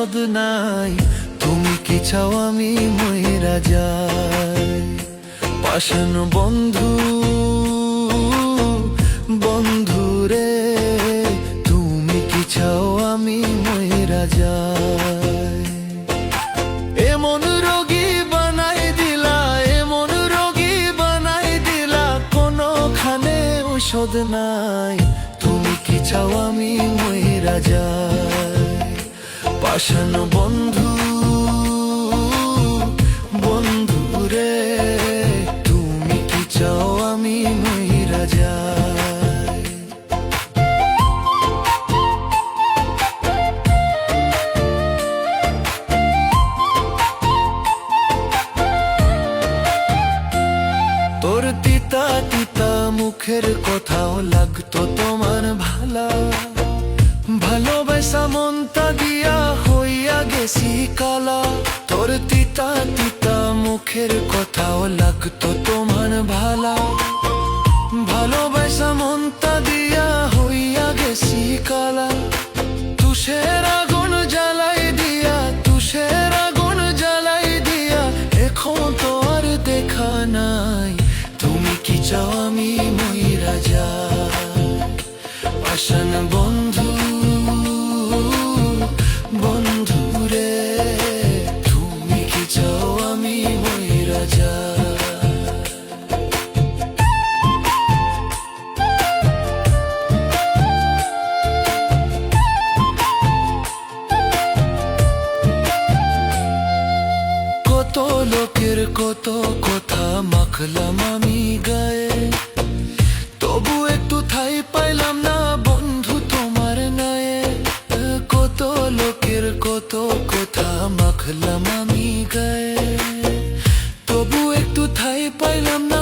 ঔষধ নাই, তুমি কি চাও আমি মইরা যাই? পাষাণ বন্ধু, বন্ধু রে, তুমি কি চাও আমি মইরা যাই? এমন রোগী বানাই দিলা, এমন রোগী বানাই দিলা, কোনখানে ঔষধ নাই, তুমি কি চাও আমি মইরা যাই? পাষাণ বন্ধু, বন্ধু রে, তুমি কি চাও আমি মইরা যাই? তোর তিতা তিতা মুখের কথাও লাগতো তোমার ভালা, ভালোবাসা মনটা দিয়া হইয়া গেছি কালা। তোর তিতা তিতা মুখের কথাও লাগতো তোমার ভালা, ভালোবাসা মনটা দিয়া হইয়া গেছি কালা। তুষের আগুন জ্বালাই দিয়া, তুষের আগুন জ্বালাই দিয়া, এখন তো আর দেখা নাই, তুমি কি চাও আমি মইরা যাই? পাষাণ বন্ধু, বন্ধু রে, তুমি কি চাও আমি মইরা যাই? কত লোকের কত কথা মাখলাম আমি গায়ে, তবু একটু ঠাই পাইলাম না বন্ধু তোমার নায়ে। কত লোকের কত কথা মাখলাম আমি গায়ে, তবু একটু ঠাই পাইলাম না